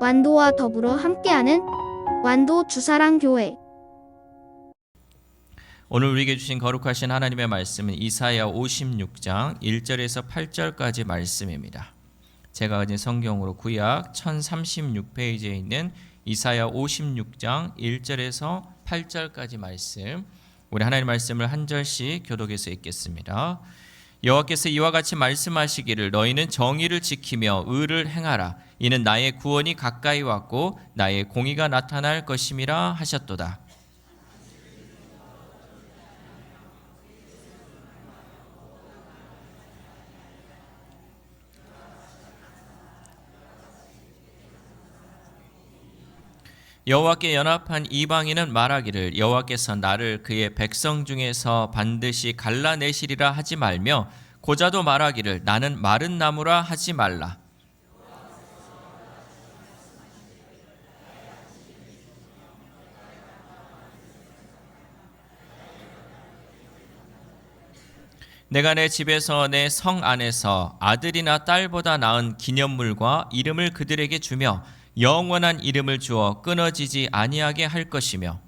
완도와 더불어 함께하는 완도 주사랑교회. 오늘 우리에게 주신 거룩하신 하나님의 말씀은 이사야 56장 1절에서 8절까지 말씀입니다. 제가 가진 성경으로 구약 1036페이지에 있는 이사야 56장 1절에서 8절까지 말씀, 우리 하나님의 말씀을 한 절씩 교독해서 읽겠습니다. 여호와께서 이와 같이 말씀하시기를 너희는 정의를 지키며 의를 행하라. 이는 나의 구원이 가까이 왔고 나의 공의가 나타날 것임이라 하셨도다. 여호와께 연합한 이방인은 말하기를 여호와께서 나를 그의 백성 중에서 반드시 갈라내시리라 하지 말며 고자도 말하기를 나는 마른 나무라 하지 말라. 내가 내 집에서 내 성 안에서 아들이나 딸보다 나은 기념물과 이름을 그들에게 주며 영원한 이름을 주어 끊어지지 아니하게 할 것이며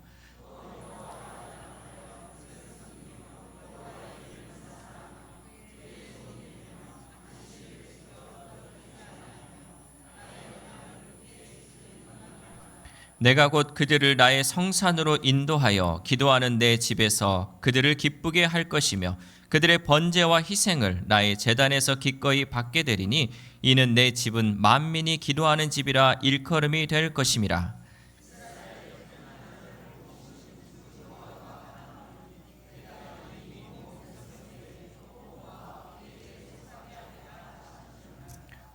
내가 곧 그들을 나의 성산으로 인도하여 기도하는 내 집에서 그들을 기쁘게 할 것이며 그들의 번제와 희생을 나의 제단에서 기꺼이 받게 되리니 이는 내 집은 만민이 기도하는 집이라 일컬음이 될 것임이라.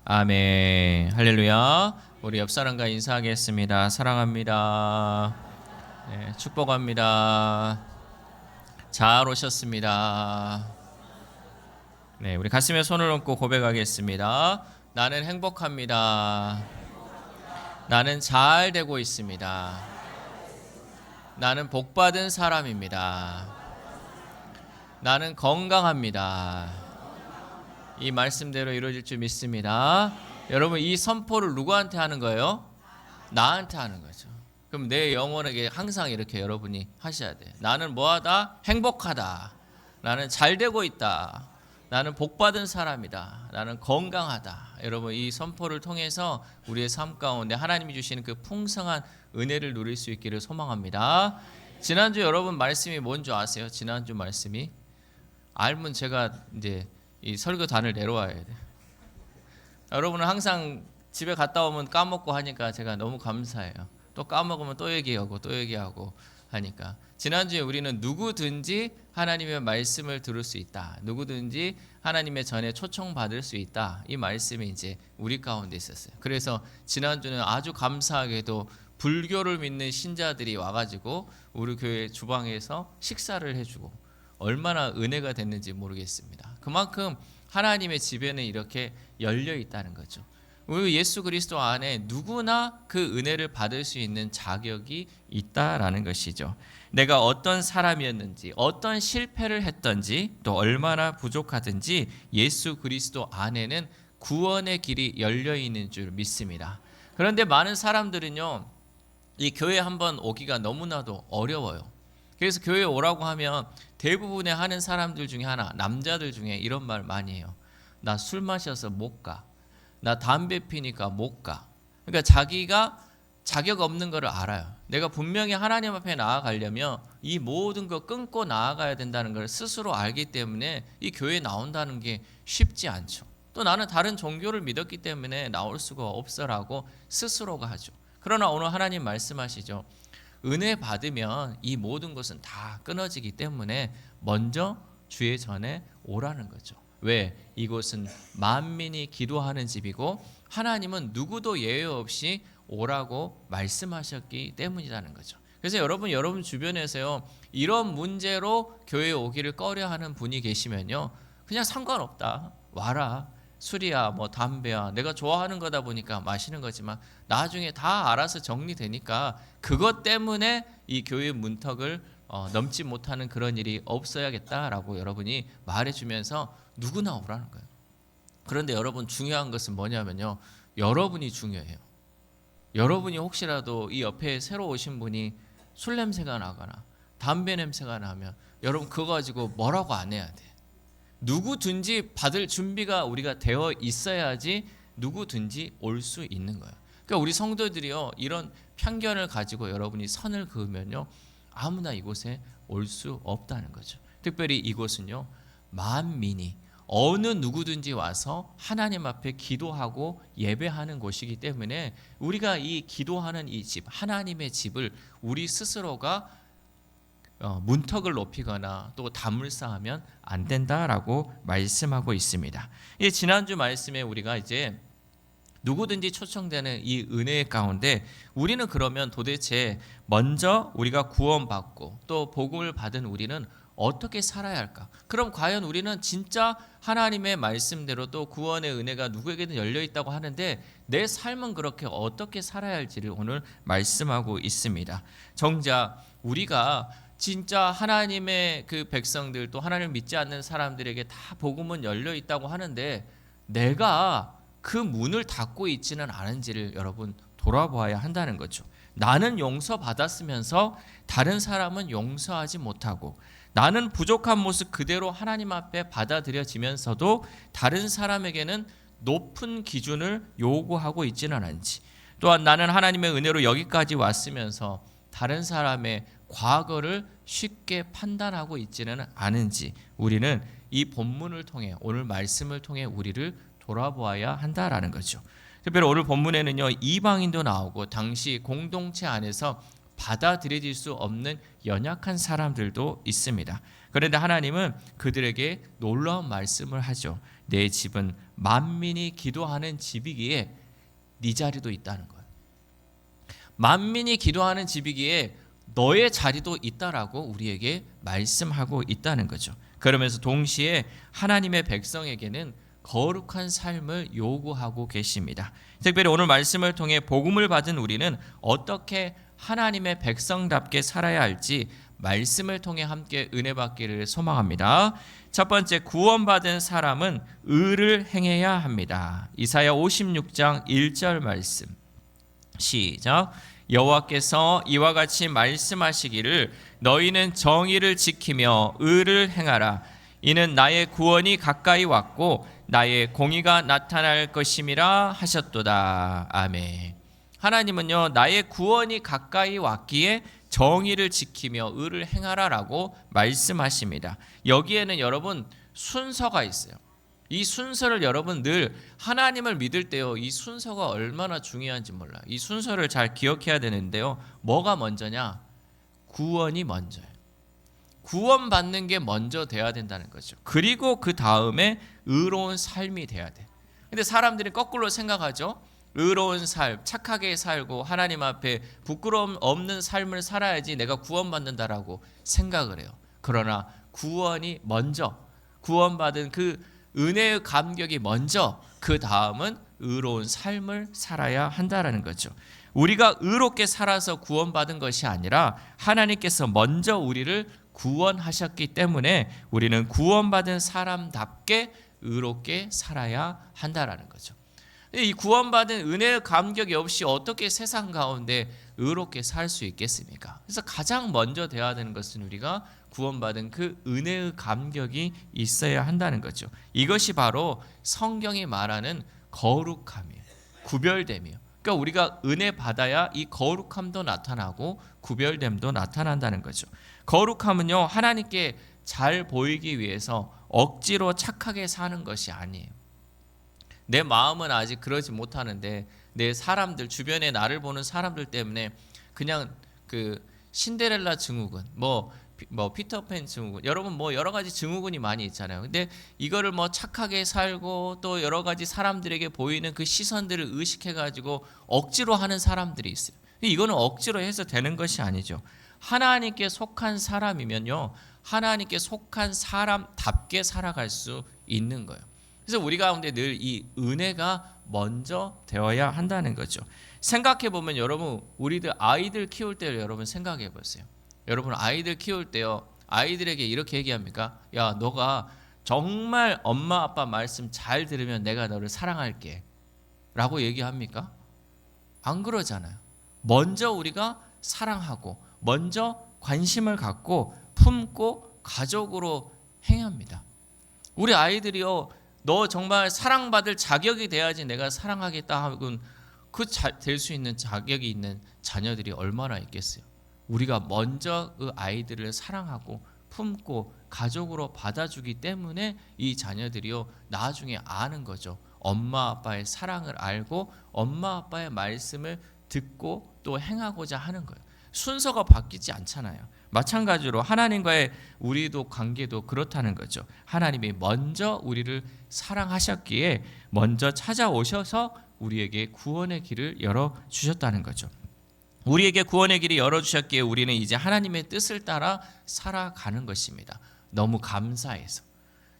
아멘. 할렐루야. 우리 옆 사람과 인사하겠습니다. 사랑합니다. 네, 축복합니다. 잘 오셨습니다. 네, 우리 가슴에 손을 얹고 고백하겠습니다. 나는 행복합니다. 나는 잘 되고 있습니다. 나는 복받은 사람입니다. 나는 건강합니다. 이 말씀대로 이루어질 줄 믿습니다. 여러분, 이 선포를 누구한테 하는 거예요? 나한테 하는 거죠. 그럼 내 영혼에게 항상 이렇게 여러분이 하셔야 돼요. 나는 뭐하다? 행복하다. 나는 잘 되고 있다. 나는 복받은 사람이다. 나는 건강하다. 여러분, 이 선포를 통해서 우리의 삶 가운데 하나님이 주시는 그 풍성한 은혜를 누릴 수 있기를 소망합니다. 지난주 여러분 말씀이 뭔지 아세요? 지난주 말씀이 알면 제가 이제 이 설교단을 내려와야 돼. 여러분은 항상 집에 갔다 오면 까먹고 하니까 제가 너무 감사해요. 또 까먹으면 또 얘기하고 하니까 지난주에 우리는 누구든지 하나님의 말씀을 들을 수 있다. 누구든지 하나님의 전에 초청받을 수 있다. 이 말씀이 이제 우리 가운데 있었어요. 그래서 지난주는 아주 감사하게도 불교를 믿는 신자들이 와가지고 우리 교회 주방에서 식사를 해주고 얼마나 은혜가 됐는지 모르겠습니다. 그만큼 하나님의 집에는 이렇게 열려 있다는 거죠. 우리 예수 그리스도 안에 누구나 그 은혜를 받을 수 있는 자격이 있다라는 것이죠. 내가 어떤 사람이었는지, 어떤 실패를 했던지, 또 얼마나 부족하든지 예수 그리스도 안에는 구원의 길이 열려 있는 줄 믿습니다. 그런데 많은 사람들은요, 이 교회 한번 오기가 너무나도 어려워요. 그래서 교회에 오라고 하면 대부분의 하는 사람들 중에 하나, 남자들 중에 이런 말 많이 해요. 나 술 마셔서 못 가. 나 담배 피니까 못 가. 그러니까 자기가 자격 없는 거를 알아요. 내가 분명히 하나님 앞에 나아가려면 이 모든 거 끊고 나아가야 된다는 걸 스스로 알기 때문에 이 교회에 나온다는 게 쉽지 않죠. 또 나는 다른 종교를 믿었기 때문에 나올 수가 없어라고 스스로가 하죠. 그러나 오늘 하나님 말씀하시죠. 은혜 받으면 이 모든 것은 다 끊어지기 때문에 먼저 주의 전에 오라는 거죠. 왜? 이곳은 만민이 기도하는 집이고 하나님은 누구도 예외 없이 오라고 말씀하셨기 때문이라는 거죠. 그래서 여러분 주변에서요, 이런 문제로 교회에 오기를 꺼려하는 분이 계시면요, 그냥 상관없다. 와라. 술이야, 뭐 담배야, 내가 좋아하는 거다 보니까 마시는 거지만 나중에 다 알아서 정리되니까 그것 때문에 이 교회 문턱을 넘지 못하는 그런 일이 없어야겠다라고 여러분이 말해주면서 누구나 오라는 거예요. 그런데 여러분 중요한 것은 뭐냐면요, 여러분이 중요해요. 여러분이 혹시라도 이 옆에 새로 오신 분이 술 냄새가 나거나 담배 냄새가 나면 여러분 그거 가지고 뭐라고 안 해야 돼. 누구든지 받을 준비가 우리가 되어 있어야지 누구든지 올 수 있는 거예요. 그러니까 우리 성도들이요, 이런 편견을 가지고 여러분이 선을 그으면요, 아무나 이곳에 올 수 없다는 거죠. 특별히 이곳은요, 만민이 어느 누구든지 와서 하나님 앞에 기도하고 예배하는 곳이기 때문에 우리가 이 기도하는 이 집, 하나님의 집을 우리 스스로가 문턱을 높이거나 또 담을 쌓으면 안 된다라고 말씀하고 있습니다. 지난주 말씀에 우리가 이제 누구든지 초청되는 이 은혜 가운데 우리는 그러면 도대체 먼저 우리가 구원받고 또 복음을 받은 우리는 어떻게 살아야 할까? 그럼 과연 우리는 진짜 하나님의 말씀대로 또 구원의 은혜가 누구에게든 열려 있다고 하는데 내 삶은 그렇게 어떻게 살아야 할지를 오늘 말씀하고 있습니다. 정작 우리가 진짜 하나님의 그 백성들 또 하나님을 믿지 않는 사람들에게 다 복음은 열려 있다고 하는데 내가 그 문을 닫고 있지는 않은지를 여러분 돌아보아야 한다는 거죠. 나는 용서받았으면서 다른 사람은 용서하지 못하고 나는 부족한 모습 그대로 하나님 앞에 받아들여지면서도 다른 사람에게는 높은 기준을 요구하고 있지는 않은지, 또한 나는 하나님의 은혜로 여기까지 왔으면서 다른 사람의 과거를 쉽게 판단하고 있지는 않은지 우리는 이 본문을 통해 오늘 말씀을 통해 우리를 돌아보아야 한다라는 거죠. 특별히 오늘 본문에는요, 이방인도 나오고 당시 공동체 안에서 받아들여질 수 없는 연약한 사람들도 있습니다. 그런데 하나님은 그들에게 놀라운 말씀을 하죠. 내 집은 만민이 기도하는 집이기에 네 자리도 있다는 거예요. 만민이 기도하는 집이기에 너의 자리도 있다라고 우리에게 말씀하고 있다는 거죠. 그러면서 동시에 하나님의 백성에게는 거룩한 삶을 요구하고 계십니다. 특별히 오늘 말씀을 통해 복음을 받은 우리는 어떻게 하나님의 백성답게 살아야 할지 말씀을 통해 함께 은혜 받기를 소망합니다. 첫 번째, 구원받은 사람은 의를 행해야 합니다. 이사야 56장 1절 말씀 시작. 여호와께서 이와 같이 말씀하시기를 너희는 정의를 지키며 의를 행하라. 이는 나의 구원이 가까이 왔고 나의 공의가 나타날 것임이라 하셨도다. 아멘. 하나님은요, 나의 구원이 가까이 왔기에 정의를 지키며 의를 행하라라고 말씀하십니다. 여기에는 여러분 순서가 있어요. 이 순서를 여러분 늘 하나님을 믿을 때요, 이 순서가 얼마나 중요한지 몰라요. 이 순서를 잘 기억해야 되는데요, 뭐가 먼저냐? 구원이 먼저예요. 구원받는 게 먼저 돼야 된다는 거죠. 그리고 그 다음에 의로운 삶이 돼야 돼. 근데 사람들이 거꾸로 생각하죠. 의로운 삶, 착하게 살고 하나님 앞에 부끄러움 없는 삶을 살아야지 내가 구원받는다라고 생각을 해요. 그러나 구원이 먼저, 구원받은 그 은혜의 감격이 먼저, 그 다음은 의로운 삶을 살아야 한다라는 거죠. 우리가 의롭게 살아서 구원받은 것이 아니라 하나님께서 먼저 우리를 구원하셨기 때문에 우리는 구원받은 사람답게 의롭게 살아야 한다라는 거죠. 이 구원받은 은혜의 감격이 없이 어떻게 세상 가운데 의롭게 살 수 있겠습니까? 그래서 가장 먼저 되어야 되는 것은 우리가 구원받은 그 은혜의 감격이 있어야 한다는 거죠. 이것이 바로 성경이 말하는 거룩함이에요. 구별됨이에요. 그러니까 우리가 은혜 받아야 이 거룩함도 나타나고 구별됨도 나타난다는 거죠. 거룩함은요, 하나님께 잘 보이기 위해서 억지로 착하게 사는 것이 아니에요. 내 마음은 아직 그러지 못하는데 내 사람들, 주변에 나를 보는 사람들 때문에 그냥 그 신데렐라 증후군, 뭐 피터팬 증후군, 여러분 뭐 여러 가지 증후군이 많이 있잖아요. 근데 이거를 뭐 착하게 살고 또 여러 가지 사람들에게 보이는 그 시선들을 의식해 가지고 억지로 하는 사람들이 있어요. 이거는 억지로 해서 되는 것이 아니죠. 하나님께 속한 사람이면요, 하나님께 속한 사람답게 살아갈 수 있는 거예요. 그래서 우리 가운데 늘 이 은혜가 먼저 되어야 한다는 거죠. 생각해 보면 여러분, 우리들 아이들 키울 때를 여러분 생각해 보세요. 여러분 아이들 키울 때요, 아이들에게 이렇게 얘기합니까? 야, 너가 정말 엄마 아빠 말씀 잘 들으면 내가 너를 사랑할게 라고 얘기합니까? 안 그러잖아요. 먼저 우리가 사랑하고 먼저 관심을 갖고 품고 가족으로 행합니다. 우리 아이들이요, 너 정말 사랑받을 자격이 돼야지 내가 사랑하겠다 하고 될 수 있는 자격이 있는 자녀들이 얼마나 있겠어요. 우리가 먼저 그 아이들을 사랑하고 품고 가족으로 받아주기 때문에 이 자녀들이요, 나중에 아는 거죠. 엄마 아빠의 사랑을 알고 엄마 아빠의 말씀을 듣고 또 행하고자 하는 거예요. 순서가 바뀌지 않잖아요. 마찬가지로 하나님과의 우리도 관계도 그렇다는 거죠. 하나님이 먼저 우리를 사랑하셨기에 먼저 찾아오셔서 우리에게 구원의 길을 열어주셨다는 거죠. 우리에게 구원의 길을 열어주셨기에 우리는 이제 하나님의 뜻을 따라 살아가는 것입니다. 너무 감사해서,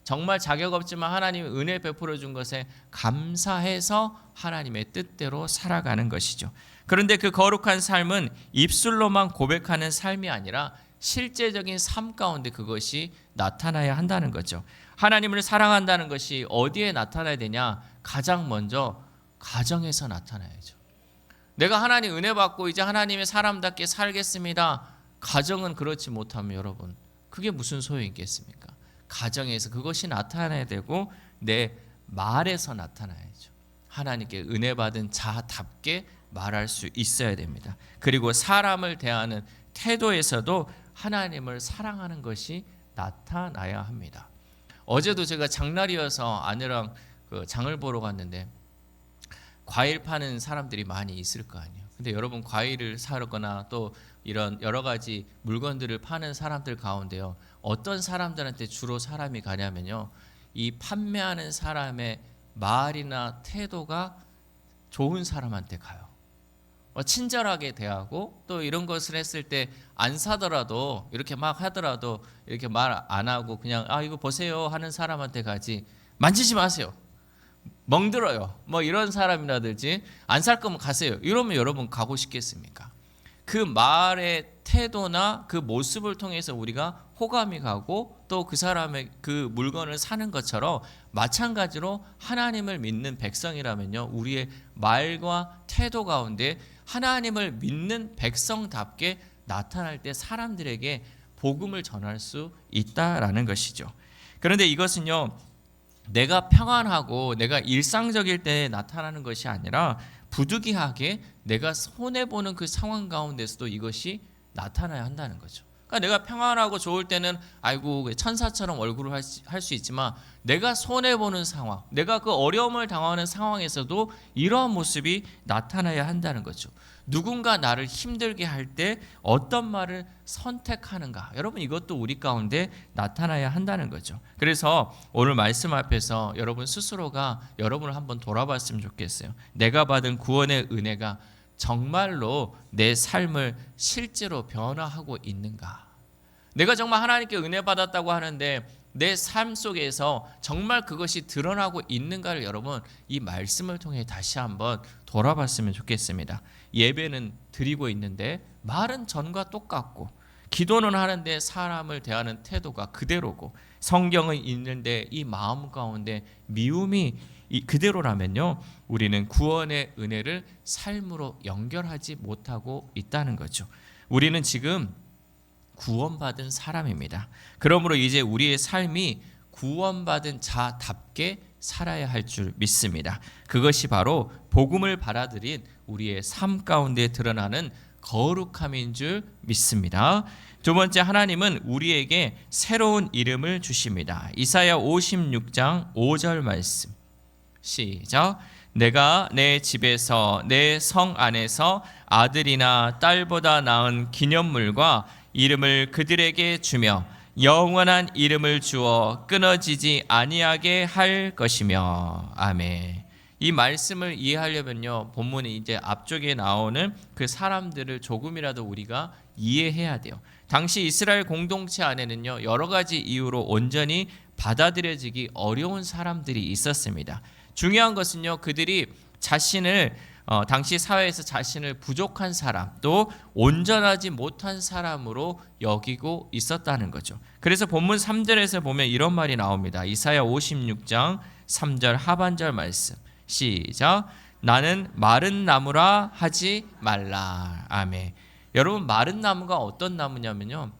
정말 자격 없지만 하나님이 은혜 베풀어 준 것에 감사해서 하나님의 뜻대로 살아가는 것이죠. 그런데 그 거룩한 삶은 입술로만 고백하는 삶이 아니라 실제적인 삶 가운데 그것이 나타나야 한다는 거죠. 하나님을 사랑한다는 것이 어디에 나타나야 되냐? 가장 먼저 가정에서 나타나야죠. 내가 하나님 은혜 받고 이제 하나님의 사람답게 살겠습니다. 가정은 그렇지 못하면 여러분, 그게 무슨 소용이 있겠습니까? 가정에서 그것이 나타나야 되고 내 말에서 나타나야죠. 하나님께 은혜 받은 자답게 말할 수 있어야 됩니다. 그리고 사람을 대하는 태도에서도 하나님을 사랑하는 것이 나타나야 합니다. 어제도 제가 장날이어서 아내랑 장을 보러 갔는데 과일 파는 사람들이 많이 있을 거 아니에요. 근데 여러분, 과일을 사거나 또 이런 여러 가지 물건들을 파는 사람들 가운데요, 어떤 사람들한테 주로 사람이 가냐면요, 이 판매하는 사람의 말이나 태도가 좋은 사람한테 가요. 친절하게 대하고 또 이런 것을 했을 때 안 사더라도 이렇게 막 하더라도 이렇게 말 안 하고 그냥 이거 보세요 하는 사람한테 가지, 만지지 마세요, 멍들어요, 뭐 이런 사람이라든지 안 살 거면 가세요, 이러면 여러분 가고 싶겠습니까? 그 말의 태도나 그 모습을 통해서 우리가 호감이 가고 또 그 사람의 그 물건을 사는 것처럼 마찬가지로 하나님을 믿는 백성이라면요, 우리의 말과 태도 가운데 하나님을 믿는 백성답게 나타날 때 사람들에게 복음을 전할 수 있다라는 것이죠. 그런데 이것은요, 내가 평안하고 내가 일상적일 때 나타나는 것이 아니라 부득이하게 내가 손해보는 그 상황 가운데서도 이것이 나타나야 한다는 거죠. 그러니까 내가 평안하고 좋을 때는 아이고 천사처럼 얼굴을 할 수 있지만 내가 손해보는 상황, 내가 그 어려움을 당하는 상황에서도 이러한 모습이 나타나야 한다는 거죠. 누군가 나를 힘들게 할 때 어떤 말을 선택하는가, 여러분 이것도 우리 가운데 나타나야 한다는 거죠. 그래서 오늘 말씀 앞에서 여러분 스스로가 여러분을 한번 돌아봤으면 좋겠어요. 내가 받은 구원의 은혜가 정말로 내 삶을 실제로 변화하고 있는가? 내가 정말 하나님께 은혜 받았다고 하는데 내 삶 속에서 정말 그것이 드러나고 있는가를 여러분 이 말씀을 통해 다시 한번 돌아봤으면 좋겠습니다. 예배는 드리고 있는데 말은 전과 똑같고, 기도는 하는데 사람을 대하는 태도가 그대로고, 성경은 읽는데 이 마음 가운데 미움이 그대로라면요, 우리는 구원의 은혜를 삶으로 연결하지 못하고 있다는 거죠. 우리는 지금 구원받은 사람입니다. 그러므로 이제 우리의 삶이 구원받은 자답게 살아야 할 줄 믿습니다. 그것이 바로 복음을 받아들인 우리의 삶 가운데 드러나는 거룩함인 줄 믿습니다. 두 번째, 하나님은 우리에게 새로운 이름을 주십니다. 이사야 56장 5절 말씀 시작. 내가 내 집에서 내 성 안에서 아들이나 딸보다 나은 기념물과 이름을 그들에게 주며 영원한 이름을 주어 끊어지지 아니하게 할 것이며. 아멘. 이 말씀을 이해하려면요, 본문이 이제 앞쪽에 나오는 그 사람들을 조금이라도 우리가 이해해야 돼요. 당시 이스라엘 공동체 안에는요, 여러 가지 이유로 온전히 받아들여지기 어려운 사람들이 있었습니다. 중요한 것은요, 그들이 자신을 당시 사회에서 자신을 부족한 사람, 또 온전하지 못한 사람으로 여기고 있었다는 거죠. 그래서 본문 3절에서 보면 이런 말이 나옵니다. 이사야 56장 3절 하반절 말씀 시작. 나는 마른 나무라 하지 말라. 아멘. 여러분, 마른 나무가 어떤 나무냐면요,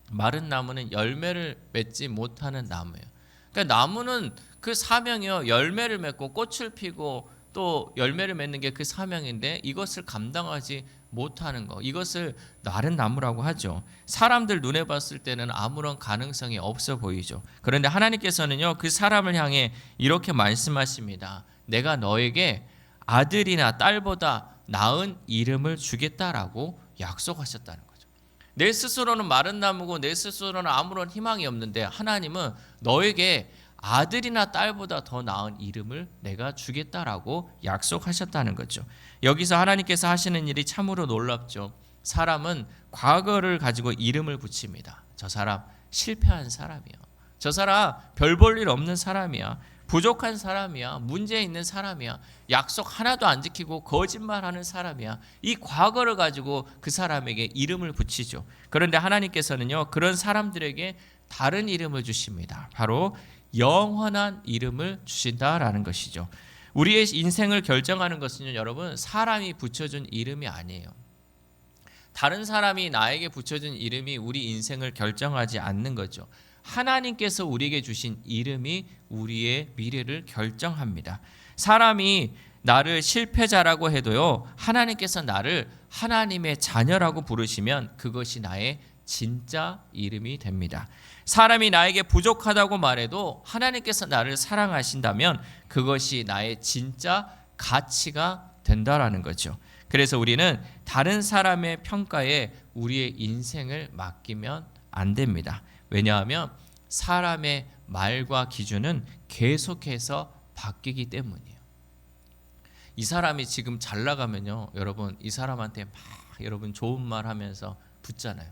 마른 나무는 열매를 맺지 못하는 나무예요. 그러니까 나무는 그 사명이요, 열매를 맺고 꽃을 피고 또 열매를 맺는 게 그 사명인데 이것을 감당하지 못하는 거, 이것을 마른 나무라고 하죠. 사람들 눈에 봤을 때는 아무런 가능성이 없어 보이죠. 그런데 하나님께서는요, 그 사람을 향해 이렇게 말씀하십니다. 내가 너에게 아들이나 딸보다 나은 이름을 주겠다라고 약속하셨다는 거죠. 내 스스로는 마른 나무고 내 스스로는 아무런 희망이 없는데 하나님은 너에게 아들이나 딸보다 더 나은 이름을 내가 주겠다라고 약속하셨다는 거죠. 여기서 하나님께서 하시는 일이 참으로 놀랍죠. 사람은 과거를 가지고 이름을 붙입니다. 저 사람 실패한 사람이야. 저 사람 별 볼 일 없는 사람이야. 부족한 사람이야. 문제 있는 사람이야. 약속 하나도 안 지키고 거짓말하는 사람이야. 이 과거를 가지고 그 사람에게 이름을 붙이죠. 그런데 하나님께서는요, 그런 사람들에게 다른 이름을 주십니다. 바로 영원한 이름을 주신다라는 것이죠. 우리의 인생을 결정하는 것은요, 여러분, 사람이 붙여준 이름이 아니에요. 다른 사람이 나에게 붙여준 이름이 우리 인생을 결정하지 않는 거죠. 하나님께서 우리에게 주신 이름이 우리의 미래를 결정합니다. 사람이 나를 실패자라고 해도요, 하나님께서 나를 하나님의 자녀라고 부르시면 그것이 나의 진짜 이름이 됩니다. 사람이 나에게 부족하다고 말해도 하나님께서 나를 사랑하신다면 그것이 나의 진짜 가치가 된다라는 거죠. 그래서 우리는 다른 사람의 평가에 우리의 인생을 맡기면 안 됩니다. 왜냐하면 사람의 말과 기준은 계속해서 바뀌기 때문이에요. 이 사람이 지금 잘 나가면요, 여러분, 이 사람한테 막 여러분 좋은 말 하면서 붙잖아요.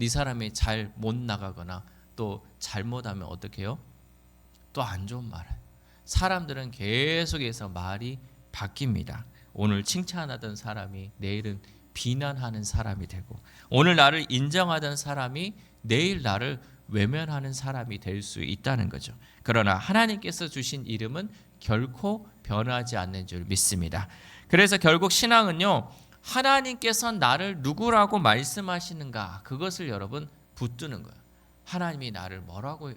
이 사람이 잘 못 나가거나 또 잘못하면 어떻게 해요? 또 안 좋은 말을. 사람들은 계속해서 말이 바뀝니다. 오늘 칭찬하던 사람이 내일은 비난하는 사람이 되고, 오늘 나를 인정하던 사람이 내일 나를 외면하는 사람이 될 수 있다는 거죠. 그러나 하나님께서 주신 이름은 결코 변하지 않는 줄 믿습니다. 그래서 결국 신앙은요, 하나님께서 나를 누구라고 말씀하시는가, 그것을 여러분 붙드는 거예요. 하나님이 나를 뭐라고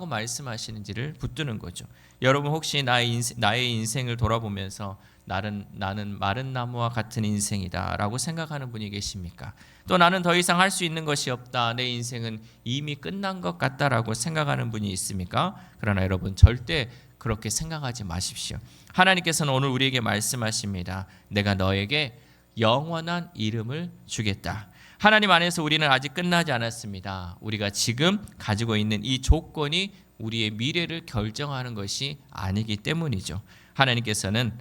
말씀하시는지를 붙드는 거죠. 여러분, 혹시 나의 인생을 돌아보면서 나는 마른 나무와 같은 인생이다라고 생각하는 분이 계십니까? 또 나는 더 이상 할 수 있는 것이 없다, 내 인생은 이미 끝난 것 같다라고 생각하는 분이 있습니까? 그러나 여러분, 절대 그렇게 생각하지 마십시오. 하나님께서는 오늘 우리에게 말씀하십니다. 내가 너에게 영원한 이름을 주겠다. 하나님 안에서 우리는 아직 끝나지 않았습니다. 우리가 지금 가지고 있는 이 조건이 우리의 미래를 결정하는 것이 아니기 때문이죠. 하나님께서는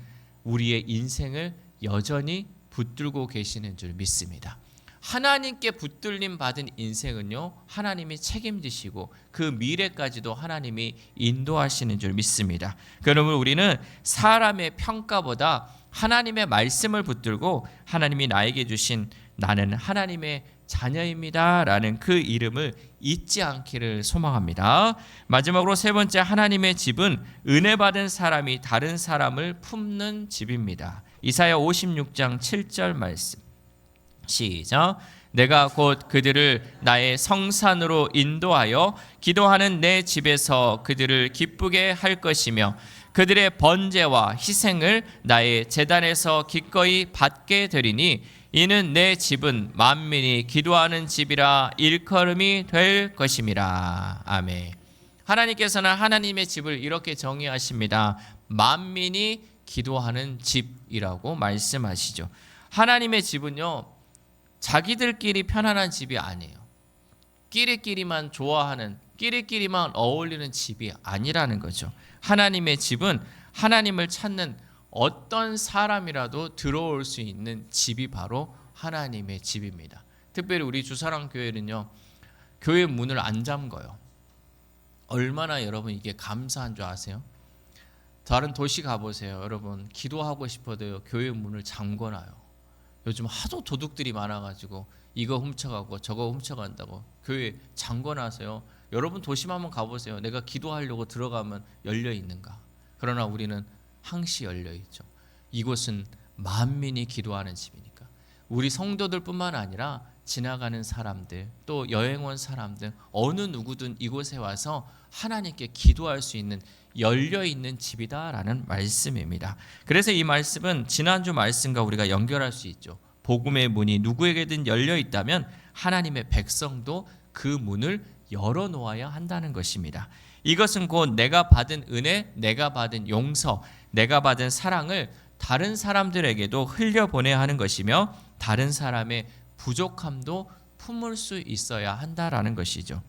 우리의 인생을 여전히 붙들고 계시는 줄 믿습니다. 하나님께 붙들림 받은 인생은요, 하나님이 책임지시고 그 미래까지도 하나님이 인도하시는 줄 믿습니다. 그러면 우리는 사람의 평가보다 하나님의 말씀을 붙들고 하나님이 나에게 주신 나는 하나님의 자녀입니다 라는 그 이름을 잊지 않기를 소망합니다. 마지막으로 세 번째, 하나님의 집은 은혜 받은 사람이 다른 사람을 품는 집입니다. 이사야 56장 7절 말씀 시작. 내가 곧 그들을 나의 성산으로 인도하여 기도하는 내 집에서 그들을 기쁘게 할 것이며 그들의 번제와 희생을 나의 제단에서 기꺼이 받게 되리니 이는 내 집은 만민이 기도하는 집이라 일컬음이 될 것임이라. 아멘. 하나님께서는 하나님의 집을 이렇게 정의하십니다. 만민이 기도하는 집이라고 말씀하시죠. 하나님의 집은요, 자기들끼리 편안한 집이 아니에요. 끼리끼리만 좋아하는, 끼리끼리만 어울리는 집이 아니라는 거죠. 하나님의 집은 하나님을 찾는 어떤 사람이라도 들어올 수 있는 집이 바로 하나님의 집입니다. 특별히 우리 주사랑교회는요, 교회 문을 안 잠궈요. 얼마나 여러분 이게 감사한 줄 아세요? 다른 도시 가보세요. 여러분, 기도하고 싶어도요, 교회 문을 잠궈놔요. 요즘 하도 도둑들이 많아가지고 이거 훔쳐가고 저거 훔쳐간다고 교회 잠궈놔서요. 여러분 도심 한번 가보세요. 내가 기도하려고 들어가면 열려 있는가? 그러나 우리는 항시 열려 있죠. 이곳은 만민이 기도하는 집이니까 우리 성도들뿐만 아니라 지나가는 사람들, 또 여행 온 사람들, 어느 누구든 이곳에 와서 하나님께 기도할 수 있는 열려 있는 집이다라는 말씀입니다. 그래서 이 말씀은 지난주 말씀과 우리가 연결할 수 있죠. 복음의 문이 누구에게든 열려 있다면 하나님의 백성도 그 문을 열어 놓아야 한다는 것입니다. 이것은 곧 내가 받은 은혜, 내가 받은 용서, 내가 받은 사랑을 다른 사람들에게도 흘려보내야 하는 것이며 다른 사람의 부족함도 품을 수 있어야 한다라는 것이죠.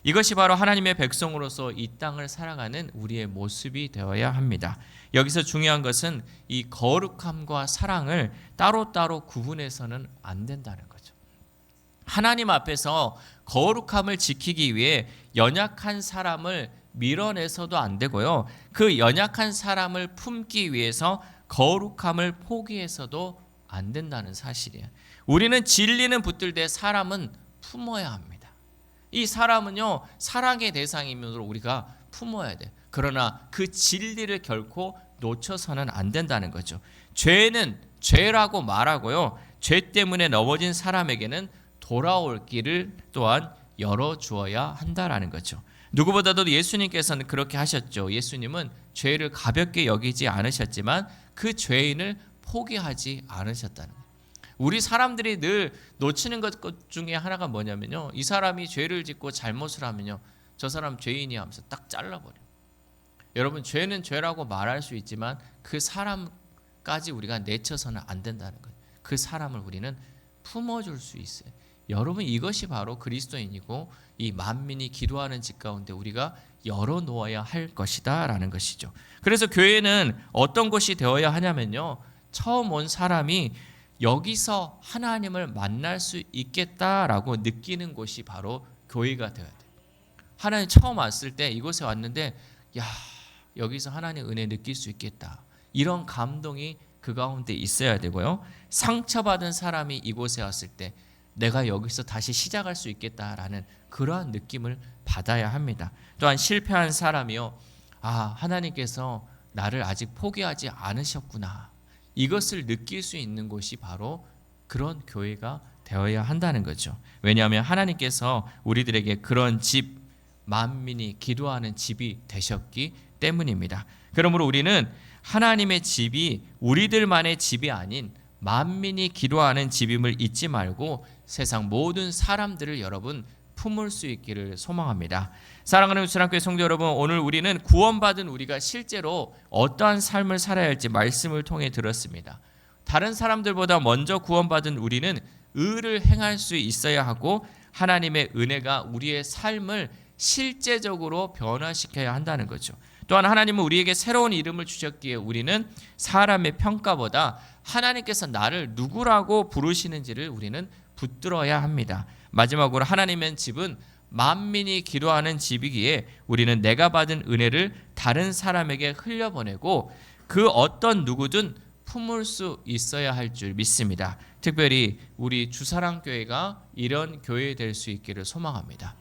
이것이 바로 하나님의 백성으로서 이 땅을 살아가는 우리의 모습이 되어야 합니다. 여기서 중요한 것은 이 거룩함과 사랑을 따로따로 구분해서는 안 된다는 거죠. 하나님 앞에서 거룩함을 지키기 위해 연약한 사람을 밀어내서도 안 되고요. 그 연약한 사람을 품기 위해서 거룩함을 포기해서도 안 된다는 사실이에요. 우리는 진리는 붙들되 사람은 품어야 합니다. 이 사람은요, 사랑의 대상이므로 우리가 품어야 돼. 그러나 그 진리를 결코 놓쳐서는 안 된다는 거죠. 죄는 죄라고 말하고요. 죄 때문에 넘어진 사람에게는 돌아올 길을 또한 열어주어야 한다라는 거죠. 누구보다도 예수님께서는 그렇게 하셨죠. 예수님은 죄를 가볍게 여기지 않으셨지만 그 죄인을 포기하지 않으셨다는 거예요. 우리 사람들이 늘 놓치는 것 중에 하나가 뭐냐면요, 이 사람이 죄를 짓고 잘못을 하면요, 저 사람 죄인이야 하면서 딱 잘라버려요. 여러분, 죄는 죄라고 말할 수 있지만 그 사람까지 우리가 내쳐서는 안 된다는 거예요. 그 사람을 우리는 품어줄 수 있어요. 여러분, 이것이 바로 그리스도인이고 이 만민이 기도하는 집 가운데 우리가 열어놓아야 할 것이다 라는 것이죠. 그래서 교회는 어떤 곳이 되어야 하냐면요, 처음 온 사람이 여기서 하나님을 만날 수 있겠다라고 느끼는 곳이 바로 교회가 되어야 돼요. 하나님 처음 왔을 때 이곳에 왔는데, 야, 여기서 하나님 은혜 느낄 수 있겠다, 이런 감동이 그 가운데 있어야 되고요. 상처받은 사람이 이곳에 왔을 때 내가 여기서 다시 시작할 수 있겠다라는 그러한 느낌을 받아야 합니다. 또한 실패한 사람이요, 아, 하나님께서 나를 아직 포기하지 않으셨구나, 이것을 느낄 수 있는 곳이 바로 그런 교회가 되어야 한다는 거죠. 왜냐하면 하나님께서 우리들에게 그런 집, 만민이 기도하는 집이 되셨기 때문입니다. 그러므로 우리는 하나님의 집이 우리들만의 집이 아닌 만민이 기도하는 집임을 잊지 말고 세상 모든 사람들을 여러분 품을 수 있기를 소망합니다. 사랑하는 우수랑교회 성도 여러분, 오늘 우리는 구원받은 우리가 실제로 어떠한 삶을 살아야 할지 말씀을 통해 들었습니다. 다른 사람들보다 먼저 구원받은 우리는 의를 행할 수 있어야 하고 하나님의 은혜가 우리의 삶을 실제적으로 변화시켜야 한다는 거죠. 또한 하나님은 우리에게 새로운 이름을 주셨기에 우리는 사람의 평가보다 하나님께서 나를 누구라고 부르시는지를 우리는 붙들어야 합니다. 마지막으로 하나님의 집은 만민이 기도하는 집이기에 우리는 내가 받은 은혜를 다른 사람에게 흘려보내고 그 어떤 누구든 품을 수 있어야 할 줄 믿습니다. 특별히 우리 주사랑교회가 이런 교회 될 수 있기를 소망합니다.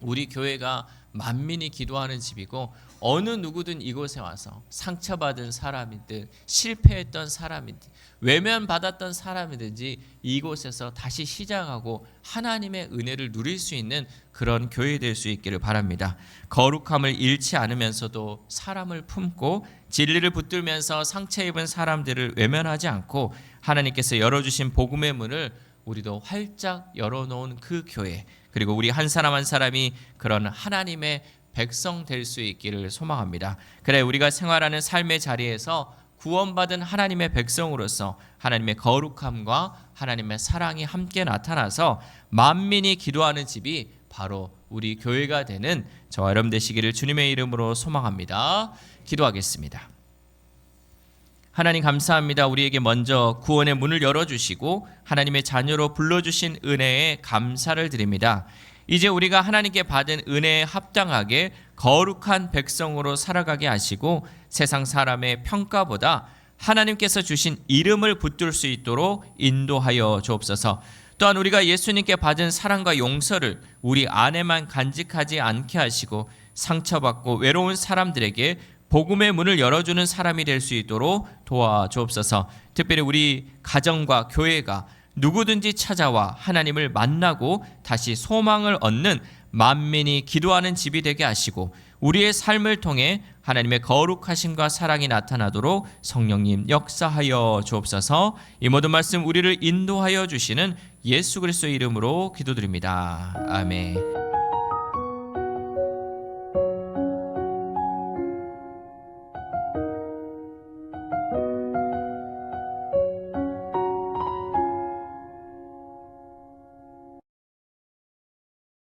우리 교회가 만민이 기도하는 집이고 어느 누구든 이곳에 와서 상처받은 사람이든 실패했던 사람이든 외면받았던 사람이든지 이곳에서 다시 시작하고 하나님의 은혜를 누릴 수 있는 그런 교회 될 수 있기를 바랍니다. 거룩함을 잃지 않으면서도 사람을 품고 진리를 붙들면서 상처 입은 사람들을 외면하지 않고 하나님께서 열어주신 복음의 문을 우리도 활짝 열어놓은 그 교회, 그리고 우리 한 사람 한 사람이 그런 하나님의 백성 될 수 있기를 소망합니다. 그래 우리가 생활하는 삶의 자리에서 구원받은 하나님의 백성으로서 하나님의 거룩함과 하나님의 사랑이 함께 나타나서 만민이 기도하는 집이 바로 우리 교회가 되는 저와 여러분 되시기를 주님의 이름으로 소망합니다. 기도하겠습니다. 하나님 감사합니다. 우리에게 먼저 구원의 문을 열어주시고 하나님의 자녀로 불러주신 은혜에 감사를 드립니다. 이제 우리가 하나님께 받은 은혜에 합당하게 거룩한 백성으로 살아가게 하시고 세상 사람의 평가보다 하나님께서 주신 이름을 붙들 수 있도록 인도하여 주옵소서. 또한 우리가 예수님께 받은 사랑과 용서를 우리 안에만 간직하지 않게 하시고 상처받고 외로운 사람들에게 복음의 문을 열어주는 사람이 될 수 있도록 도와주옵소서. 특별히 우리 가정과 교회가 누구든지 찾아와 하나님을 만나고 다시 소망을 얻는 만민이 기도하는 집이 되게 하시고, 우리의 삶을 통해 하나님의 거룩하심과 사랑이 나타나도록 성령님 역사하여 주옵소서. 이 모든 말씀 우리를 인도하여 주시는 예수 그리스도의 이름으로 기도드립니다. 아멘.